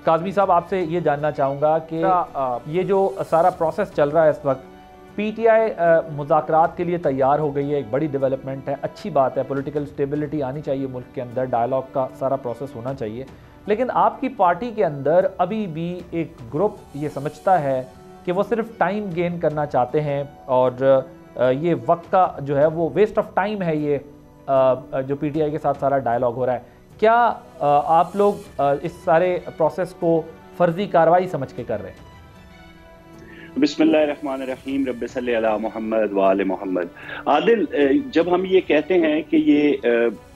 काज़मी साहब, आपसे ये जानना चाहूँगा कि ये जो सारा प्रोसेस चल रहा है इस वक्त, पीटीआई मुज़ाकरात के लिए तैयार हो गई है, एक बड़ी डेवलपमेंट है, अच्छी बात है, पॉलिटिकल स्टेबिलिटी आनी चाहिए मुल्क के अंदर, डायलॉग का सारा प्रोसेस होना चाहिए। लेकिन आपकी पार्टी के अंदर अभी भी एक ग्रुप ये समझता है कि वो सिर्फ टाइम गेन करना चाहते हैं और ये वक्त का जो है वो वेस्ट ऑफ टाइम है, ये जो पीटीआई के साथ सारा डायलॉग हो रहा है। क्या आप लोग इस सारे प्रोसेस को फर्जी कार्रवाई समझ के कर रहे हैं? बिस्मिल्लाहिर्रहमानिर्रहीम, रब्बि सल्लि अला मोहम्मद व आले मोहम्मद। आदिल, जब हम ये कहते हैं कि ये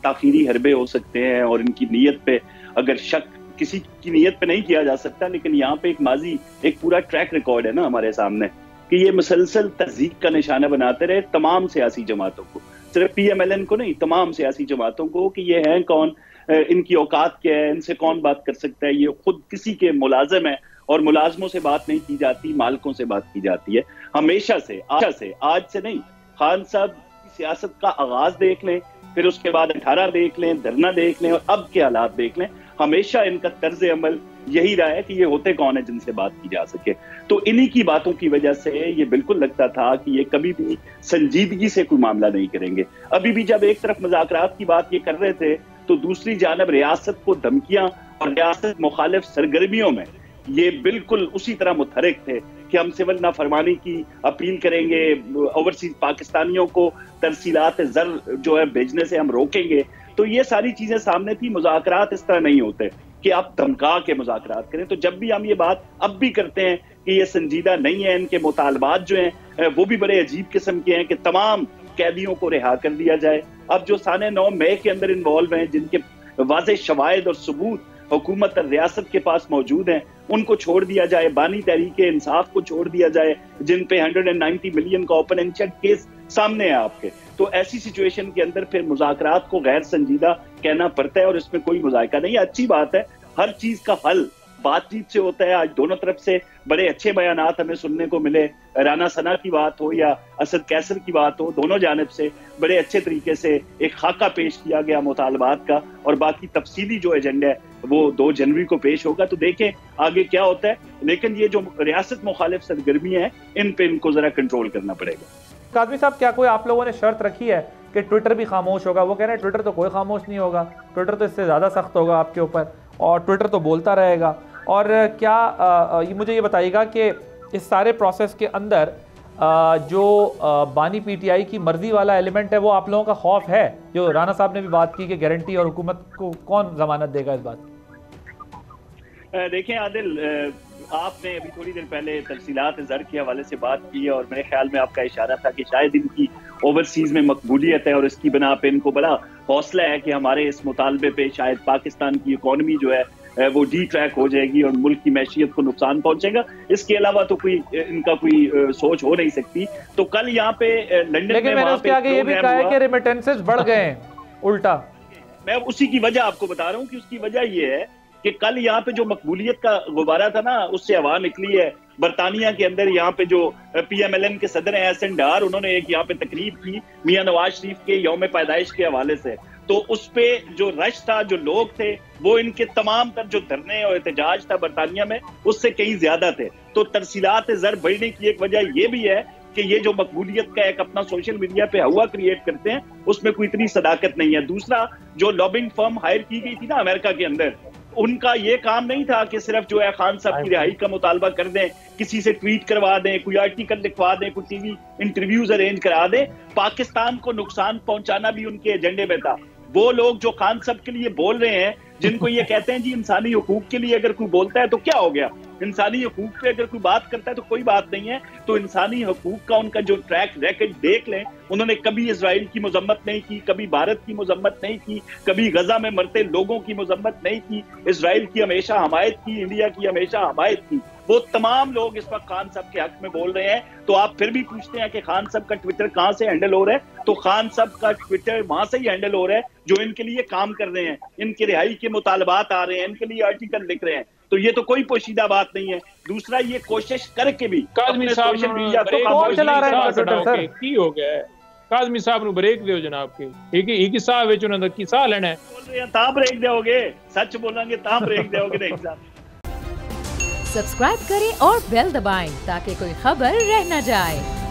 ताखीरी हरबे हो सकते हैं और इनकी नीयत पे अगर शक किसी की नीयत पे नहीं किया जा सकता, लेकिन यहाँ पे एक माजी एक पूरा ट्रैक रिकॉर्ड है ना हमारे सामने कि ये मुसलसल तज़ीक का निशाना बनाते रहे तमाम सियासी जमातों को, सिर्फ PMLN को नहीं, तमाम सियासी जमातों को, कि ये हैं कौन, इनकी औकात क्या है, इनसे कौन बात कर सकता है, ये खुद किसी के मुलाजिम है और मुलाजमों से बात नहीं की जाती, मालिकों से बात की जाती है हमेशा से, आज से नहीं। खान साहब की सियासत का आगाज देख लें, फिर उसके बाद 18 देख लें, धरना देख लें और अब के हालात देख लें, हमेशा इनका तर्ज अमल यही रहा है कि ये होते कौन है जिनसे बात की जा सके। तो इन्हीं की बातों की वजह से ये बिल्कुल लगता था कि ये कभी भी संजीदगी से कोई मामला नहीं करेंगे। अभी भी जब एक तरफ मुज़ाकरात की बात ये कर रहे थे तो दूसरी जानब रियासत को धमकियां और रियासत मुखालिफ सरगर्मियों में ये बिल्कुल उसी तरह मुतहरिक थे कि हम सिविल नाफरमानी की अपील करेंगे, ओवरसीज पाकिस्तानियों को तरसीलात ज़र जो है भेजने से हम रोकेंगे। तो ये सारी चीजें सामने थी। मुज़ाकरात इस तरह नहीं होते कि आप धमका के मुज़ाकरात करें। तो जब भी हम ये बात अब भी करते हैं कि ये संजीदा नहीं है, इनके मुतालबात जो हैं वो भी बड़े अजीब किस्म के हैं कि तमाम कैदियों को रिहा कर दिया जाए। अब जो साने 9 मई के अंदर इन्वॉल्व हैं, जिनके वाज़ेह शवाहिद और सबूत हुकूमत और रियासत के पास मौजूद हैं, उनको छोड़ दिया जाए। बानी तहरीक इंसाफ को छोड़ दिया जाए, जिन पे 190 मिलियन का ओपन एंड शट केस सामने है आपके। तो ऐसी सिचुएशन के अंदर फिर मुज़ाकरात को गैर संजीदा कहना पड़ता है और इसमें कोई मुज़ायका नहीं। अच्छी बात है, हर चीज का हल बातचीत से होता है। आज दोनों तरफ से बड़े अच्छे बयानात हमें सुनने को मिले, राना सना की बात हो या असद कैसर की बात हो, दोनों जानिब से बड़े अच्छे तरीके से एक खाका पेश किया गया मुतालबात का, और बाकी तफसीली जो एजेंडा है वो 2 जनवरी को पेश होगा। तो देखें आगे क्या होता है, लेकिन ये जो रियासत मुखालिफ सरगर्मियां हैं इन पे इनको जरा कंट्रोल करना पड़ेगा। काज़मी साहब, क्या कोई आप लोगों ने शर्त रखी है कि ट्विटर भी खामोश होगा? वो कह रहे हैं ट्विटर तो कोई खामोश नहीं होगा, ट्विटर तो इससे ज़्यादा सख्त होगा आपके ऊपर और ट्विटर तो बोलता रहेगा। और क्या मुझे ये बताइएगा कि इस सारे प्रोसेस के अंदर जो बानी पीटीआई की मर्जी वाला एलिमेंट है वो आप लोगों का खौफ है? जो राना साहब ने भी बात की कि गारंटी और हुकूमत को कौन जमानत देगा इस बात? देखें आदिल, आपने अभी थोड़ी देर पहले तफसीलात ज़र के हवाले से बात की और मेरे ख्याल में आपका इशारा था कि शायद इनकी ओवरसीज में मकबूलियत है और इसकी बना पे इनको बड़ा हौसला है कि हमारे इस मुतालबे पे शायद पाकिस्तान की इकॉनमी जो है वो डी ट्रैक हो जाएगी और मुल्क की मैशियत को नुकसान पहुंचेगा। इसके अलावा तो कोई इनका कोई सोच हो नहीं सकती। तो कल यहाँ पे लंदन में, मैंने उसके आगे ये भी कहा है कि रेमिटेंसेस बढ़ गए उल्टा। मैं उसी की वजह आपको बता रहा हूँ कि उसकी वजह ये है कि कल यहाँ पे जो मकबूलियत का गुब्बारा था ना, उससे हवा निकली है। बरतानिया के अंदर यहाँ पे जो PMLN के सदर हैं एहसन डार, उन्होंने एक यहाँ पे तकरीब की मियां नवाज शरीफ के यौम पैदाइश के हवाले से। तो उस पे जो रश था, जो लोग थे, वो इनके तमाम तर जो धरने और एहतजाज था बरतानिया में, उससे कहीं ज्यादा थे। तो तरसीलात ज़र बढ़ने की एक वजह ये भी है कि ये जो मकबूलियत का एक अपना सोशल मीडिया पे हवा क्रिएट करते हैं, उसमें कोई इतनी सदाकत नहीं है। दूसरा, जो लॉबिंग फर्म हायर की गई थी ना अमेरिका के अंदर, उनका ये काम नहीं था कि सिर्फ जो है खान साहब की रिहाई का मुतालबा कर दें, किसी से ट्वीट करवा दें, कोई आर्टिकल लिखवा दें, कोई टीवी इंटरव्यूज अरेंज करा दें। पाकिस्तान को नुकसान पहुंचाना भी उनके एजेंडे में था। वो लोग जो खान साहब के लिए बोल रहे हैं, जिनको ये कहते हैं जी इंसानी हुकूक के लिए अगर कोई बोलता है तो क्या हो गया, इंसानी हुकूक पे अगर कोई बात करता है तो कोई बात नहीं है। तो इंसानी हुकूक का उनका जो ट्रैक रिकॉर्ड देख लें, उन्होंने कभी इजराइल की मजम्मत नहीं की, कभी भारत की मजम्मत नहीं की, कभी गजा में मरते लोगों की मजम्मत नहीं की। इजराइल की हमेशा हमायत की, इंडिया की हमेशा हमायत की। वो तमाम लोग इस वक्त खान साहब के हक में बोल रहे हैं। तो आप फिर भी पूछते हैं कि खान साहब का ट्विटर कहां से हैंडल हो रहा है? तो खान साहब का ट्विटर वहां से ही हैंडल हो रहा है जो इनके लिए काम कर रहे हैं, इनके रिहाई के मुतालबात आ रहे हैं, इनके लिए आर्टिकल लिख रहे हैं। तो ये तो कोई पोशीदा बात नहीं है। दूसरा, ये कोशिश करके भी काज़मी साहब सोशल मीडिया को कौन चला रहा है ट्विटर सर? की हो गया है काज़मी साहब ਨੂੰ ब्रेक ਦਿਓ जनाब के एक साह ਵਿੱਚ ਉਹਨਾਂ ਦਾ ਕੀ ਸਾਹ ਲੈਣਾ ਹੈ? बोल रहे हैं ता ब्रेक दोगे, सच बोलेंगे ता ब्रेक दोगे नहीं साहब। सब्सक्राइब करें और बेल दबाएं ताकि कोई खबर रह न जाए।